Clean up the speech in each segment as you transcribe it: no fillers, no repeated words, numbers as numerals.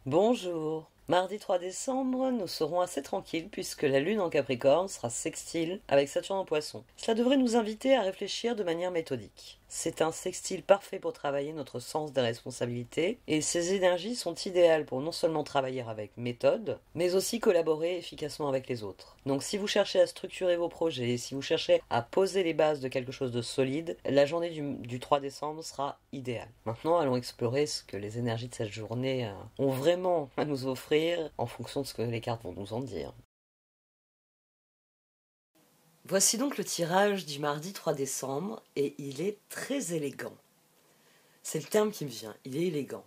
Bonjour. Mardi 3 décembre, nous serons assez tranquilles puisque la Lune en Capricorne sera sextile avec Saturne en Poisson. Cela devrait nous inviter à réfléchir de manière méthodique. C'est un sextile parfait pour travailler notre sens des responsabilités et ces énergies sont idéales pour non seulement travailler avec méthode, mais aussi collaborer efficacement avec les autres. Donc si vous cherchez à structurer vos projets, si vous cherchez à poser les bases de quelque chose de solide, la journée du 3 décembre sera idéale. Maintenant, allons explorer ce que les énergies de cette journée ont vraiment à nous offrir en fonction de ce que les cartes vont nous en dire. Voici donc le tirage du mardi 3 décembre et il est très élégant. C'est le terme qui me vient, il est élégant.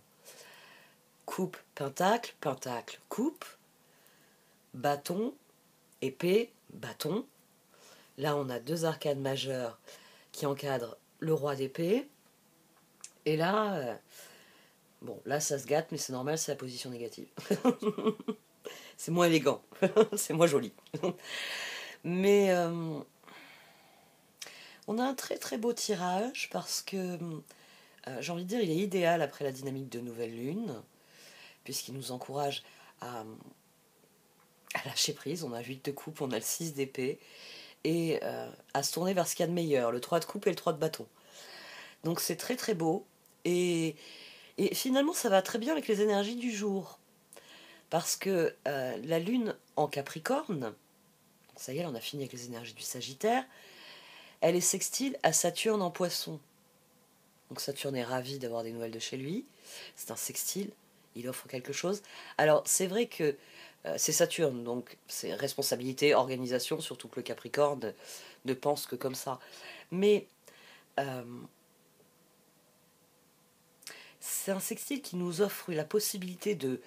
Coupe, pentacle, pentacle, coupe, bâton, épée, bâton. Là, on a deux arcades majeures qui encadrent le roi d'épée. Et là, bon, là ça se gâte, mais c'est normal, c'est la position négative. C'est moins élégant, c'est moins joli. Mais on a un très très beau tirage parce que, j'ai envie de dire, il est idéal après la dynamique de nouvelle lune, puisqu'il nous encourage à lâcher prise. On a 8 de coupe, on a le 6 d'épée, et à se tourner vers ce qu'il y a de meilleur, le 3 de coupe et le 3 de bâton. Donc c'est très très beau, et finalement ça va très bien avec les énergies du jour, parce que la lune en Capricorne, ça y est, on a fini avec les énergies du Sagittaire, elle est sextile à Saturne en Poisson. Donc Saturne est ravi d'avoir des nouvelles de chez lui. C'est un sextile, il offre quelque chose. Alors c'est vrai que c'est Saturne, donc c'est responsabilité, organisation, surtout que le Capricorne ne pense que comme ça. Mais euh, c'est un sextile qui nous offre la possibilité de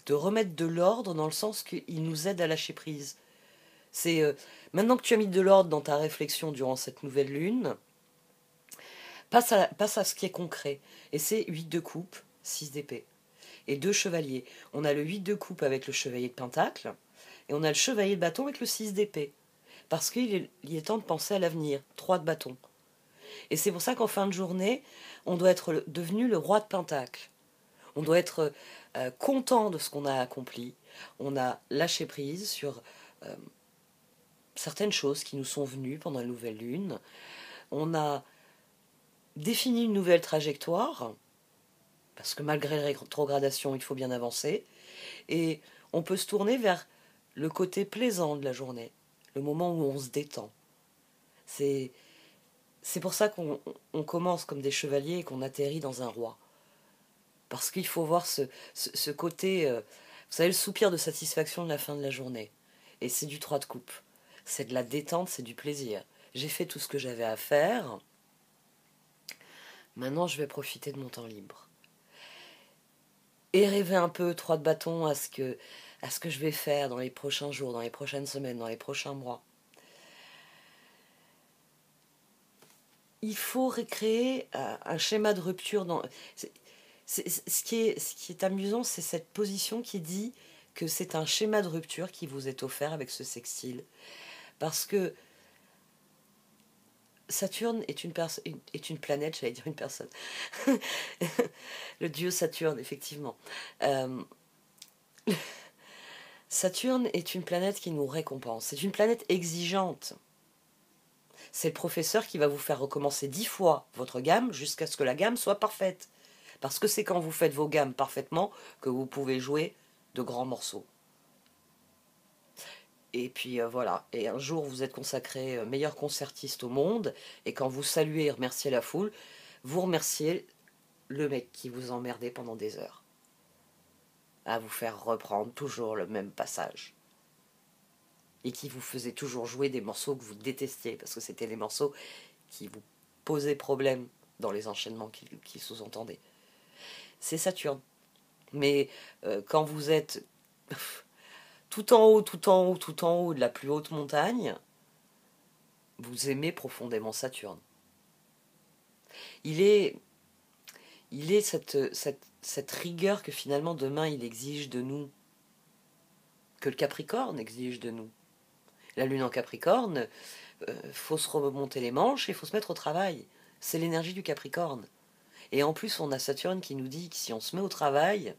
remettre de l'ordre, dans le sens qu'il nous aide à lâcher prise. C'est maintenant que tu as mis de l'ordre dans ta réflexion durant cette nouvelle lune, passe à ce qui est concret. Et c'est 8 de coupe, 6 d'épée. Et 2 chevaliers. On a le 8 de coupe avec le chevalier de pentacle, et on a le chevalier de bâton avec le 6 d'épée. Parce qu'il est temps de penser à l'avenir. 3 de bâton. Et c'est pour ça qu'en fin de journée, on doit être devenu le roi de pentacle. On doit être content de ce qu'on a accompli. On a lâché prise sur certaines choses qui nous sont venues pendant la nouvelle lune. On a défini une nouvelle trajectoire, parce que malgré la rétrogradation, il faut bien avancer. Et on peut se tourner vers le côté plaisant de la journée, le moment où on se détend. C'est pour ça qu'on commence comme des chevaliers et qu'on atterrit dans un roi. Parce qu'il faut voir ce côté, vous savez, le soupir de satisfaction de la fin de la journée. Et c'est du 3 de coupe. C'est de la détente, c'est du plaisir. J'ai fait tout ce que j'avais à faire. Maintenant, je vais profiter de mon temps libre. Et rêver un peu, 3 de bâton, à ce que je vais faire dans les prochains jours, dans les prochaines semaines, dans les prochains mois. Il faut recréer un schéma de rupture. Ce qui est amusant, c'est cette position qui dit que c'est un schéma de rupture qui vous est offert avec ce sextile. Parce que Saturne est une planète, j'allais dire une personne. Le dieu Saturne, effectivement. Saturne est une planète qui nous récompense. C'est une planète exigeante. C'est le professeur qui va vous faire recommencer 10 fois votre gamme jusqu'à ce que la gamme soit parfaite. Parce que c'est quand vous faites vos gammes parfaitement que vous pouvez jouer de grands morceaux. Et puis voilà, et un jour vous êtes consacré meilleur concertiste au monde, et quand vous saluez et remerciez la foule, vous remerciez le mec qui vous emmerdait pendant des heures, à vous faire reprendre toujours le même passage, et qui vous faisait toujours jouer des morceaux que vous détestiez, parce que c'était des morceaux qui vous posaient problème dans les enchaînements qui sous-entendaient. C'est Saturne. Mais quand vous êtes tout en haut, tout en haut, tout en haut de la plus haute montagne, vous aimez profondément Saturne. Il est cette rigueur que finalement demain il exige de nous, que le Capricorne exige de nous. La lune en Capricorne, faut se remonter les manches et il faut se mettre au travail. C'est l'énergie du Capricorne. Et en plus on a Saturne qui nous dit que si on se met au travail,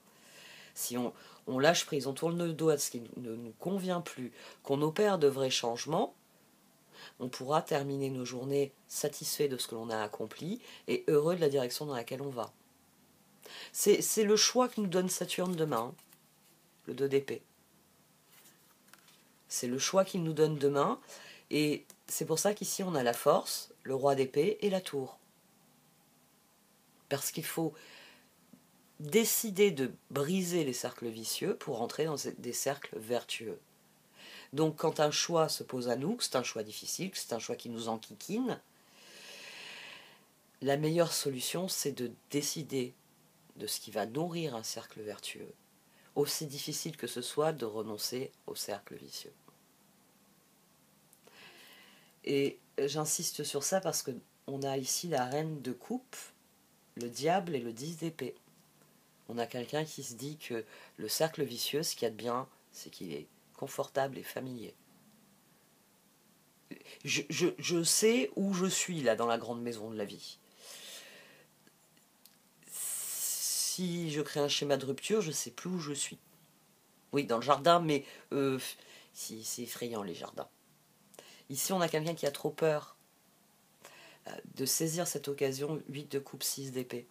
Si on lâche prise, on tourne le dos à ce qui ne nous convient plus, qu'on opère de vrais changements, on pourra terminer nos journées satisfaits de ce que l'on a accompli et heureux de la direction dans laquelle on va. C'est le choix que nous donne Saturne demain, le 2 d'épée. C'est le choix qu'il nous donne demain, et c'est pour ça qu'ici on a la force, le roi d'épée et la tour. Parce qu'il faut décider de briser les cercles vicieux pour entrer dans des cercles vertueux. Donc quand un choix se pose à nous, que c'est un choix difficile, que c'est un choix qui nous enquiquine, la meilleure solution c'est de décider de ce qui va nourrir un cercle vertueux, aussi difficile que ce soit de renoncer au cercle vicieux. Et j'insiste sur ça parce qu'on a ici la reine de coupe, le diable et le 10 d'épée. On a quelqu'un qui se dit que le cercle vicieux, ce qu'il y a de bien, c'est qu'il est confortable et familier. Je sais où je suis là dans la grande maison de la vie. Si je crée un schéma de rupture, je ne sais plus où je suis. Oui, dans le jardin, mais c'est effrayant les jardins. Ici, on a quelqu'un qui a trop peur de saisir cette occasion. 8 de coupe, 6 d'épée.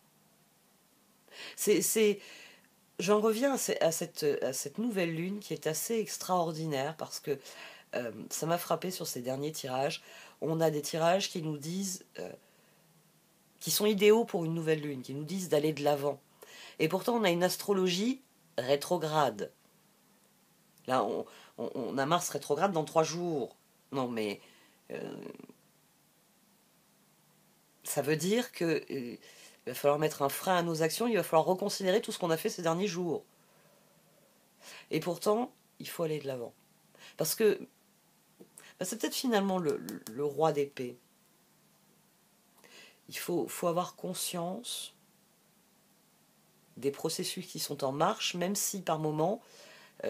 J'en reviens à cette nouvelle lune qui est assez extraordinaire parce que ça m'a frappé sur ces derniers tirages. On a des tirages qui nous disent, qui sont idéaux pour une nouvelle lune, qui nous disent d'aller de l'avant. Et pourtant, on a une astrologie rétrograde. Là, on a Mars rétrograde dans 3 jours. Non, mais ça veut dire que il va falloir mettre un frein à nos actions, il va falloir reconsidérer tout ce qu'on a fait ces derniers jours. Et pourtant, il faut aller de l'avant. Parce que c'est peut-être finalement le roi d'épée. Il faut avoir conscience des processus qui sont en marche, même si par moments,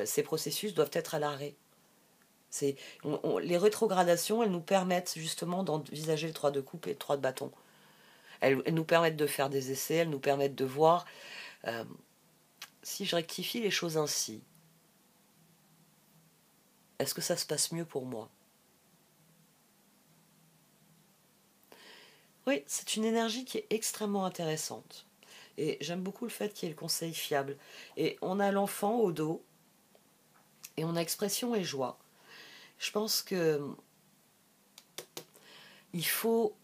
ces processus doivent être à l'arrêt. Les rétrogradations, elles nous permettent justement d'envisager le 3 de coupe et le 3 de bâton. Elles nous permettent de faire des essais, elles nous permettent de voir si je rectifie les choses ainsi, est-ce que ça se passe mieux pour moi? Oui, c'est une énergie qui est extrêmement intéressante. Et j'aime beaucoup le fait qu'il y ait le conseil fiable. Et on a l'enfant au dos, et on a expression et joie. Je pense que il faut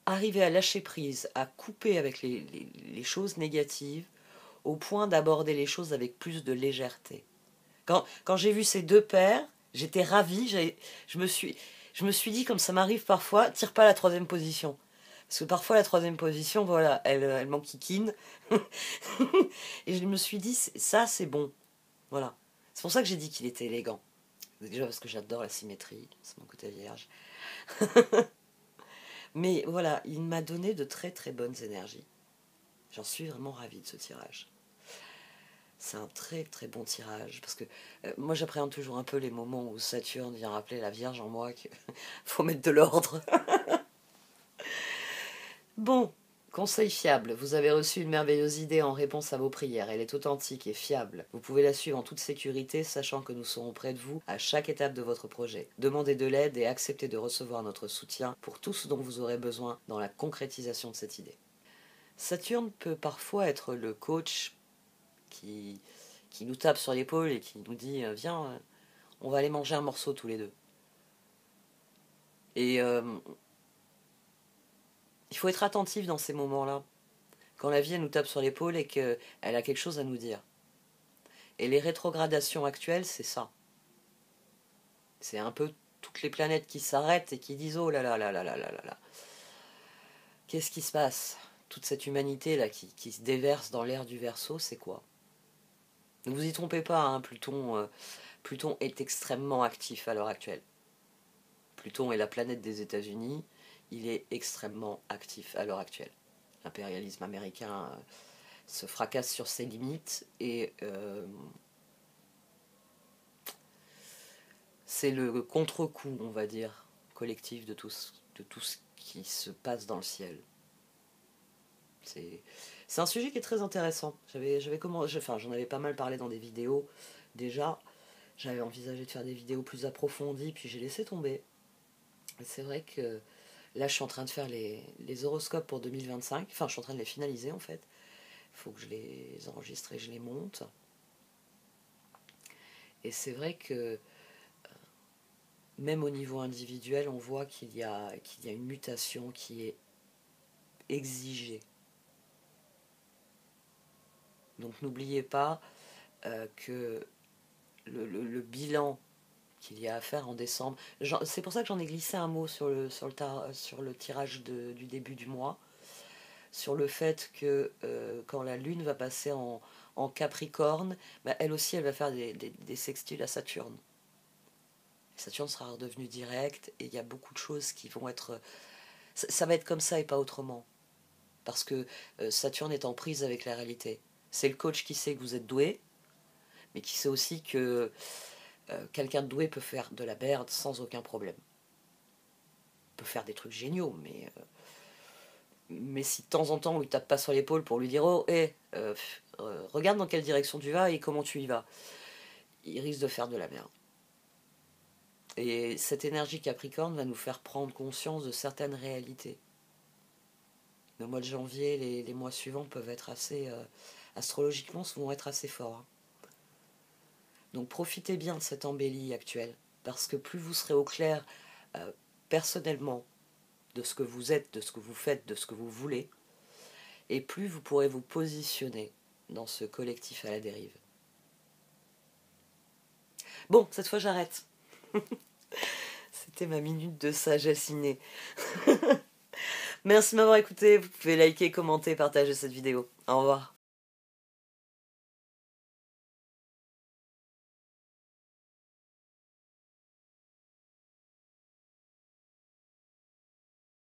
arriver à lâcher prise, à couper avec les choses négatives, au point d'aborder les choses avec plus de légèreté. Quand j'ai vu ces deux paires, j'étais ravie, je me suis dit, comme ça m'arrive parfois, tire pas la 3e position. Parce que parfois la 3e position, voilà, elle m'enquiquine. Et je me suis dit, ça c'est bon. Voilà. C'est pour ça que j'ai dit qu'il était élégant. Déjà parce que j'adore la symétrie, c'est mon côté vierge. Mais voilà, il m'a donné de très très bonnes énergies. J'en suis vraiment ravie de ce tirage. C'est un très très bon tirage, parce que moi j'appréhende toujours un peu les moments où Saturne vient rappeler la Vierge en moi qu'il faut mettre de l'ordre. Bon, conseil fiable, vous avez reçu une merveilleuse idée en réponse à vos prières, elle est authentique et fiable. Vous pouvez la suivre en toute sécurité, sachant que nous serons près de vous à chaque étape de votre projet. Demandez de l'aide et acceptez de recevoir notre soutien pour tout ce dont vous aurez besoin dans la concrétisation de cette idée. Saturne peut parfois être le coach qui nous tape sur l'épaule et qui nous dit viens, on va aller manger un morceau tous les deux. Et il faut être attentif dans ces moments-là, quand la vie elle nous tape sur l'épaule et qu'elle a quelque chose à nous dire. Et les rétrogradations actuelles, c'est ça. C'est un peu toutes les planètes qui s'arrêtent et qui disent oh là là là là là là là là. Qu'est-ce qui se passe? Toute cette humanité là qui se déverse dans l'air du Verseau, c'est quoi? Ne vous y trompez pas, hein, Pluton est extrêmement actif à l'heure actuelle. Pluton est la planète des États-Unis, il est extrêmement actif à l'heure actuelle. L'impérialisme américain se fracasse sur ses limites et c'est le contre-coup, on va dire, collectif de tout ce qui se passe dans le ciel. C'est un sujet qui est très intéressant. J'en avais pas mal parlé dans des vidéos déjà. J'avais envisagé de faire des vidéos plus approfondies, puis j'ai laissé tomber. Et c'est vrai que là, je suis en train de faire les horoscopes pour 2025. Enfin, je suis en train de les finaliser en fait. Il faut que je les enregistre et je les monte. Et c'est vrai que même au niveau individuel, on voit qu'il y a une mutation qui est exigée. Donc n'oubliez pas que le bilan qu'il y a à faire en décembre, c'est pour ça que j'en ai glissé un mot sur le tirage du début du mois, sur le fait que quand la Lune va passer en Capricorne, bah, elle aussi elle va faire des sextiles à Saturne. Saturne sera redevenu direct et il y a beaucoup de choses qui vont être... Ça va être comme ça et pas autrement. Parce que Saturne est en prise avec la réalité. C'est le coach qui sait que vous êtes doué, mais qui sait aussi que quelqu'un de doué peut faire de la merde sans aucun problème. Il peut faire des trucs géniaux, mais si de temps en temps on lui tape pas sur l'épaule pour lui dire oh, hé, regarde dans quelle direction tu vas et comment tu y vas, il risque de faire de la merde. Et cette énergie Capricorne va nous faire prendre conscience de certaines réalités. Le mois de janvier, les mois suivants peuvent être assez... astrologiquement, vont être assez forts. Donc profitez bien de cette embellie actuelle, parce que plus vous serez au clair personnellement de ce que vous êtes, de ce que vous faites, de ce que vous voulez, et plus vous pourrez vous positionner dans ce collectif à la dérive. Bon, cette fois j'arrête. C'était ma minute de sagesse innée. Merci de m'avoir écouté, vous pouvez liker, commenter, partager cette vidéo. Au revoir.